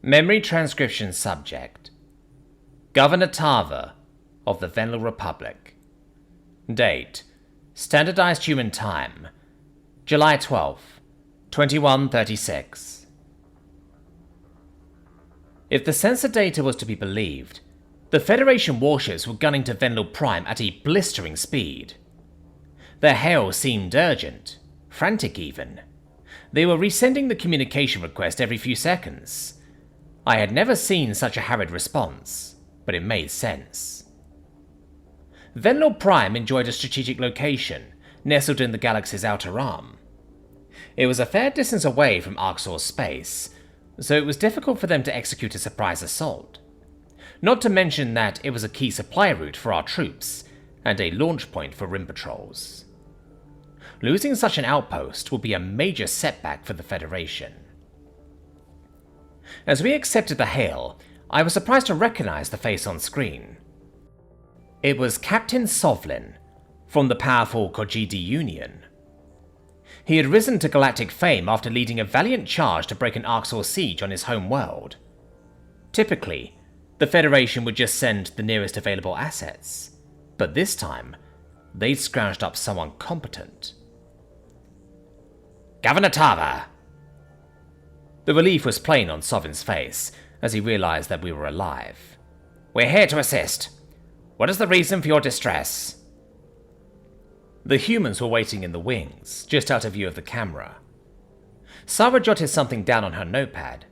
Memory transcription subject. Governor Tava of the Venlo Republic. Date. Standardized Human Time. July 12th, 2136. If the sensor data was to be believed, the Federation warships were gunning to Venlo Prime at a blistering speed. Their hail seemed urgent, frantic even. They were resending the communication request every few seconds. I had never seen such a hurried response, but it made sense. Venlo Prime enjoyed a strategic location, nestled in the galaxy's outer arm. It was a fair distance away from Arxur's space, so it was difficult for them to execute a surprise assault. Not to mention that it was a key supply route for our troops, and a launch point for rim patrols. Losing such an outpost would be a major setback for the Federation. As we accepted the hail, I was surprised to recognize the face on screen. It was Captain Sovlin, from the powerful Kojidi Union. He had risen to galactic fame after leading a valiant charge to break an Arxur siege on his home world. Typically, the Federation would just send the nearest available assets, but this time, they'd scrounged up someone competent. Governor Tava! The relief was plain on Sovlin's face as he realized that we were alive. We're here to assist. What is the reason for your distress? The humans were waiting in the wings, just out of view of the camera. Sarah jotted something down on her notepad.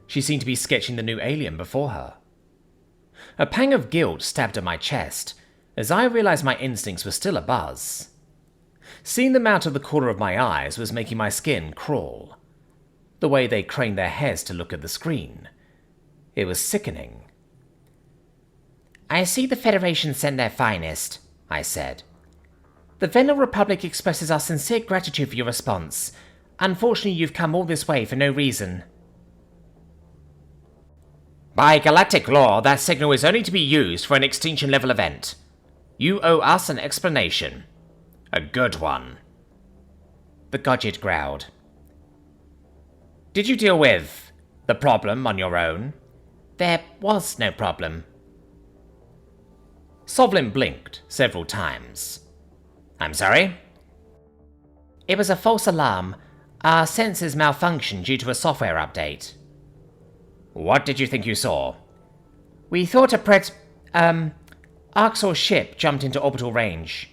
She seemed to be sketching the new alien before her. A pang of guilt stabbed at my chest as I realized my instincts were still abuzz. Seeing them out of the corner of my eyes was making my skin crawl. The way they craned their heads to look at the screen. It was sickening. I see the Federation sent their finest, I said. The Venlo Republic expresses our sincere gratitude for your response. Unfortunately, you've come all this way for no reason. By galactic law, that signal is only to be used for an extinction-level event. You owe us an explanation. A good one. The Godget growled. Did you deal with the problem on your own? There was no problem. Sovlin blinked several times. I'm sorry? It was a false alarm. Our sensors malfunctioned due to a software update. What did you think you saw? We thought Arxur's ship jumped into orbital range.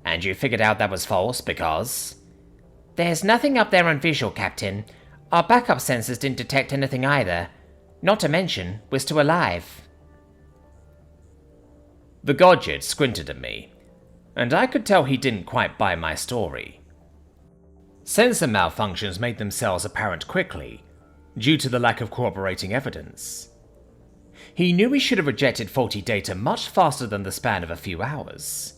And you figured out that was false because? There's nothing up there on visual, Captain. Our backup sensors didn't detect anything either. Not to mention, we're still alive. The Godjet squinted at me, and I could tell he didn't quite buy my story. Sensor malfunctions made themselves apparent quickly, due to the lack of corroborating evidence. He knew he should have rejected faulty data much faster than the span of a few hours.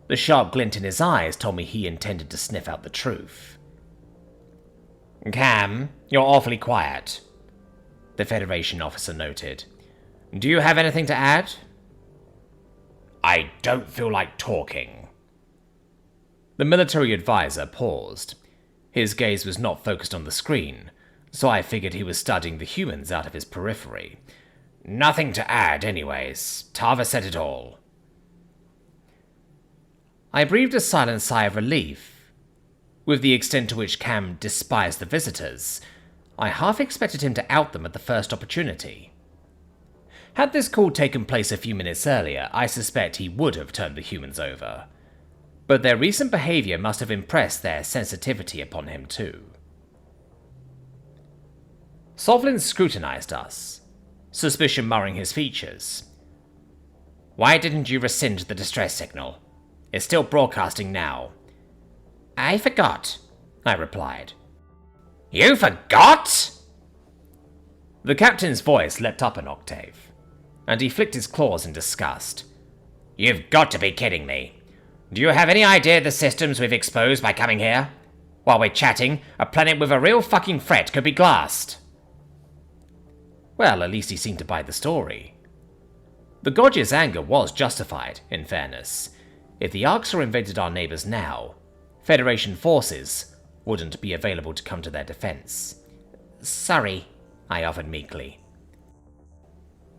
The sharp glint in his eyes told me he intended to sniff out the truth. Cam, you're awfully quiet, the Federation officer noted. Do you have anything to add? I don't feel like talking. The military advisor paused. His gaze was not focused on the screen, so I figured he was studying the humans out of his periphery. Nothing to add, anyways. Tava said it all. I breathed a silent sigh of relief. With the extent to which Cam despised the visitors, I half expected him to out them at the first opportunity. Had this call taken place a few minutes earlier, I suspect he would have turned the humans over. But their recent behavior must have impressed their sensitivity upon him too. Sovlin scrutinized us, suspicion marring his features. Why didn't you rescind the distress signal? It's still broadcasting now. I forgot, I replied. You forgot? The captain's voice leapt up an octave, and he flicked his claws in disgust. You've got to be kidding me. Do you have any idea the systems we've exposed by coming here? While we're chatting, a planet with a real fucking threat could be glassed. Well, at least he seemed to buy the story. The Godget's anger was justified, in fairness. If the Arxur invaded our neighbors now, Federation forces wouldn't be available to come to their defense. Sorry, I offered meekly.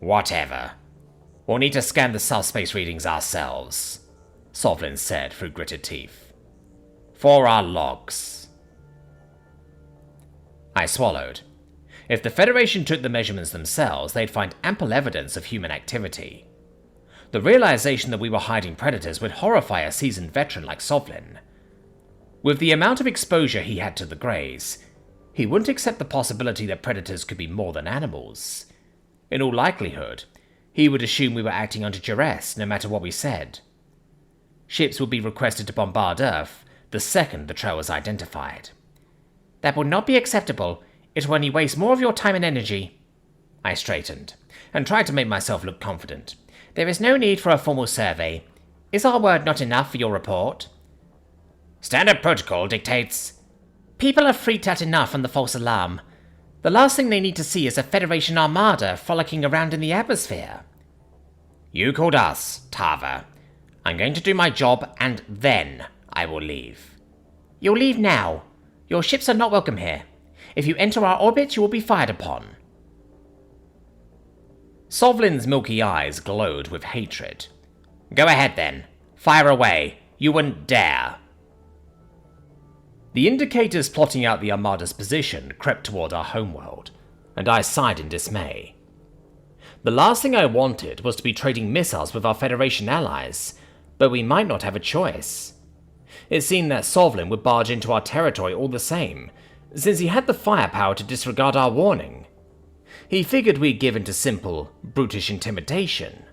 Whatever. We'll need to scan the subspace readings ourselves, Sovlin said through gritted teeth. For our logs. I swallowed. If the Federation took the measurements themselves, they'd find ample evidence of human activity. The realization that we were hiding predators would horrify a seasoned veteran like Sovlin. With the amount of exposure he had to the Greys, he wouldn't accept the possibility that predators could be more than animals. In all likelihood, he would assume we were acting under duress, no matter what we said. Ships would be requested to bombard Earth the second the trail was identified. That would not be acceptable. It will only waste more of your time and energy. I straightened, and tried to make myself look confident. There is no need for a formal survey. Is our word not enough for your report? Standard protocol dictates. People are freaked out enough on the false alarm. The last thing they need to see is a Federation armada frolicking around in the atmosphere. You called us, Tava. I'm going to do my job, and then I will leave. You'll leave now. Your ships are not welcome here. If you enter our orbit, you will be fired upon. Sovlin's milky eyes glowed with hatred. Go ahead then. Fire away. You wouldn't dare. The indicators plotting out the Armada's position crept toward our homeworld, and I sighed in dismay. The last thing I wanted was to be trading missiles with our Federation allies, but we might not have a choice. It seemed that Sovlin would barge into our territory all the same, since he had the firepower to disregard our warning. He figured we'd give in to simple, brutish intimidation.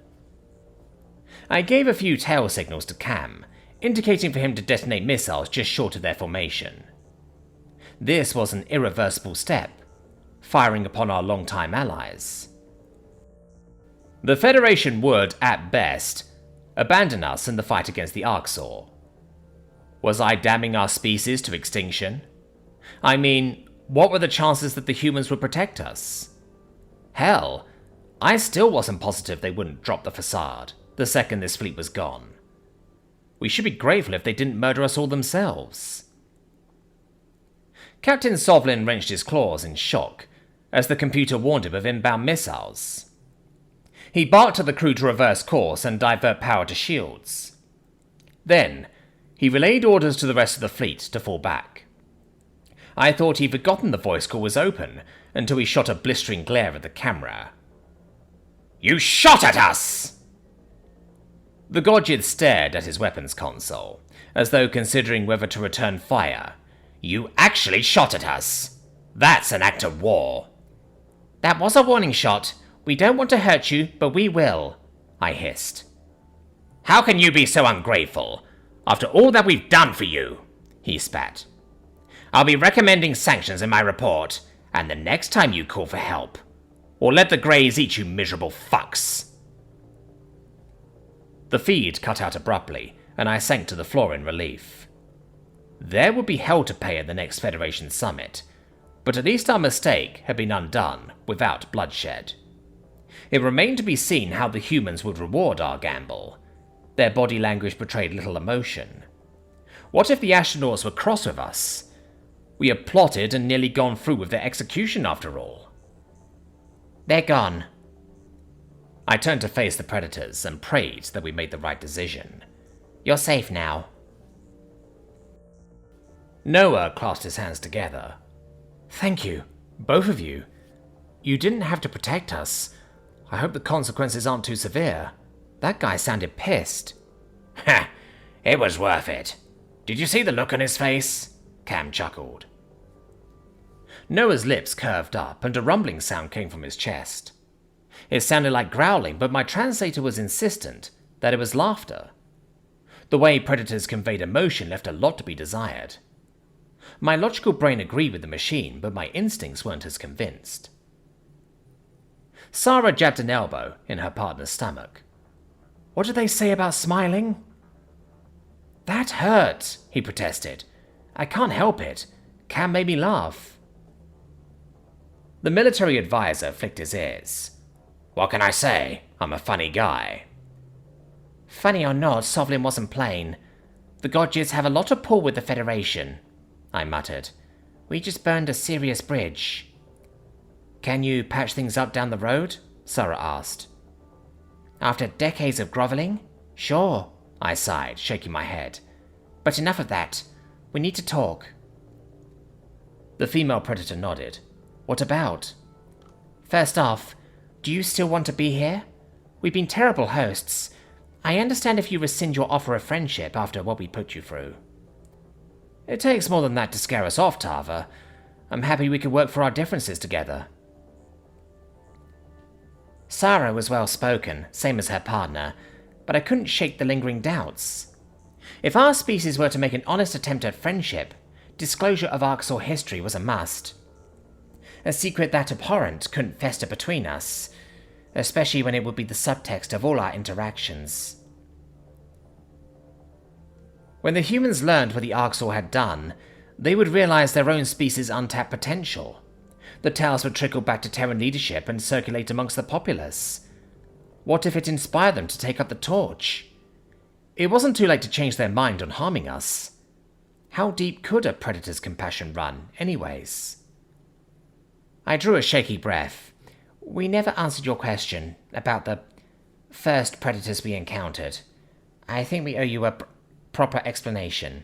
I gave a few tail signals to Cam, indicating for him to detonate missiles just short of their formation. This was an irreversible step, firing upon our longtime allies. The Federation would, at best, abandon us in the fight against the Arxur. Was I damning our species to extinction? I mean, what were the chances that the humans would protect us? Hell, I still wasn't positive they wouldn't drop the facade the second this fleet was gone. We should be grateful if they didn't murder us all themselves. Captain Sovlin wrenched his claws in shock as the computer warned him of inbound missiles. He barked at the crew to reverse course and divert power to shields. Then, he relayed orders to the rest of the fleet to fall back. I thought he'd forgotten the voice call was open until he shot a blistering glare at the camera. You shot at us! The Godjid stared at his weapons console, as though considering whether to return fire. You actually shot at us. That's an act of war. That was a warning shot. We don't want to hurt you, but we will, I hissed. How can you be so ungrateful, after all that we've done for you? He spat. I'll be recommending sanctions in my report, and the next time you call for help, or let the Greys eat you miserable fucks. The feed cut out abruptly, and I sank to the floor in relief. There would be hell to pay at the next Federation summit, but at least our mistake had been undone without bloodshed. It remained to be seen how the humans would reward our gamble. Their body language betrayed little emotion. What if the astronauts were cross with us? We had plotted and nearly gone through with their execution after all. They're gone. I turned to face the predators and prayed that we made the right decision. You're safe now. Noah clasped his hands together. Thank you, both of you. You didn't have to protect us. I hope the consequences aren't too severe. That guy sounded pissed. Ha! It was worth it. Did you see the look on his face? Cam chuckled. Noah's lips curved up and a rumbling sound came from his chest. It sounded like growling, but my translator was insistent that it was laughter. The way predators conveyed emotion left a lot to be desired. My logical brain agreed with the machine, but my instincts weren't as convinced. Sarah jabbed an elbow in her partner's stomach. What did they say about smiling? That hurt, he protested. I can't help it. Cam made me laugh. The military advisor flicked his ears. What can I say? I'm a funny guy. Funny or not, Sovlin wasn't playing. The Godjids have a lot of pull with the Federation, I muttered. We just burned a serious bridge. Can you patch things up down the road? Sarah asked. After decades of groveling? Sure, I sighed, shaking my head. But enough of that. We need to talk. The female predator nodded. What about? First off, do you still want to be here? We've been terrible hosts. I understand if you rescind your offer of friendship after what we put you through. It takes more than that to scare us off, Tava. I'm happy we could work for our differences together. Sarah was well spoken, same as her partner, but I couldn't shake the lingering doubts. If our species were to make an honest attempt at friendship, disclosure of Arxur history was a must. A secret that abhorrent couldn't fester between us, especially when it would be the subtext of all our interactions. When the humans learned what the Arxur had done, they would realize their own species' untapped potential. The tales would trickle back to Terran leadership and circulate amongst the populace. What if it inspired them to take up the torch? It wasn't too late to change their mind on harming us. How deep could a predator's compassion run, anyways? I drew a shaky breath. We never answered your question about the first predators we encountered. I think we owe you a proper explanation.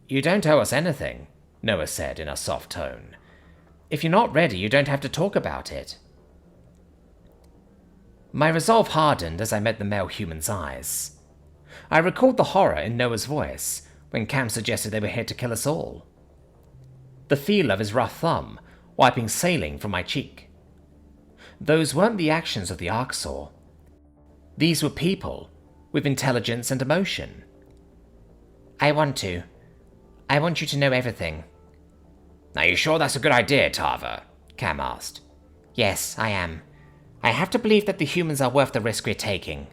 You don't owe us anything, Noah said in a soft tone. If you're not ready, you don't have to talk about it. My resolve hardened as I met the male human's eyes. I recalled the horror in Noah's voice when Cam suggested they were here to kill us all. The feel of his rough thumb wiping saline from my cheek. Those weren't the actions of the Arxur. These were people with intelligence and emotion. I want you to know everything. Are you sure that's a good idea, Tava? Cam asked. Yes, I am. I have to believe that the humans are worth the risk we're taking.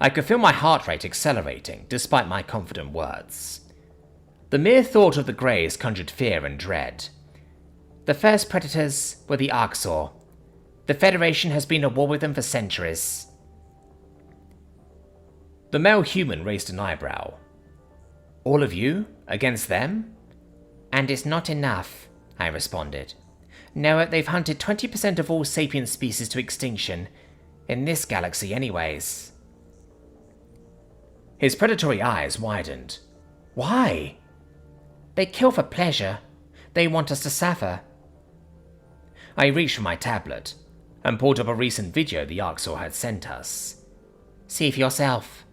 I could feel my heart rate accelerating, despite my confident words. The mere thought of the Greys conjured fear and dread. The first predators were the Arxur. The Federation has been at war with them for centuries. The male human raised an eyebrow. All of you? Against them? And it's not enough, I responded. No, they've hunted 20% of all sapient species to extinction. In this galaxy, anyways. His predatory eyes widened. Why? They kill for pleasure. They want us to suffer. I reached for my tablet and pulled up a recent video the Arxur had sent us. See for yourself.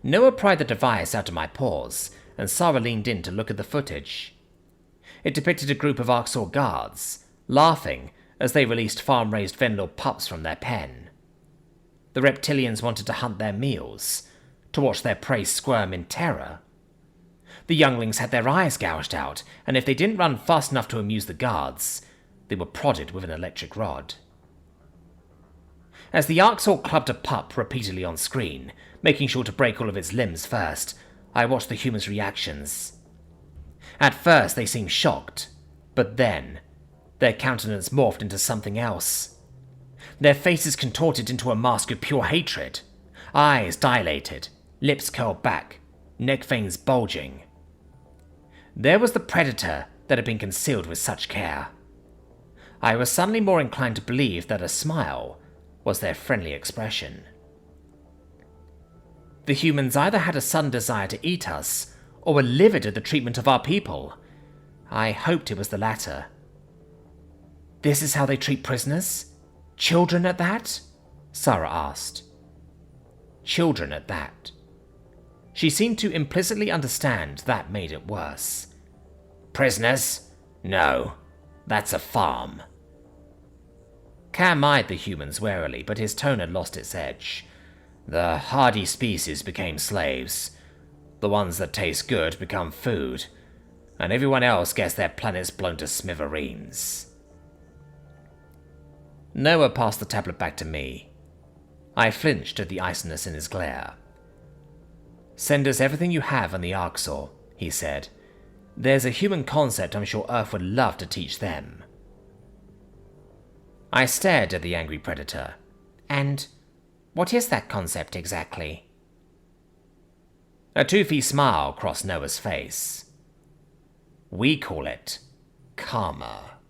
Noah pried the device out of my paws, and Sarah leaned in to look at the footage. It depicted a group of Arxur guards, laughing as they released farm-raised Venlor pups from their pen. The reptilians wanted to hunt their meals, to watch their prey squirm in terror. The younglings had their eyes gouged out, and if they didn't run fast enough to amuse the guards, they were prodded with an electric rod. As the Arxur clubbed a pup repeatedly on screen, making sure to break all of its limbs first, I watched the humans' reactions. At first they seemed shocked, but then their countenance morphed into something else. Their faces contorted into a mask of pure hatred, eyes dilated, lips curled back, neck veins bulging. There was the predator that had been concealed with such care. I was suddenly more inclined to believe that a smile was their friendly expression. The humans either had a sudden desire to eat us, or were livid at the treatment of our people. I hoped it was the latter. This is how they treat prisoners? Children at that? Sarah asked. Children at that. She seemed to implicitly understand that made it worse. Prisoners? No, that's a farm. Cam eyed the humans warily, but his tone had lost its edge. The hardy species became slaves. The ones that taste good become food, and everyone else gets their planets blown to smithereens. Noah passed the tablet back to me. I flinched at the iciness in his glare. Send us everything you have on the Arxur, he said. There's a human concept I'm sure Earth would love to teach them. I stared at the angry predator. And what is that concept exactly? A toothy smile crossed Noah's face. We call it calmer.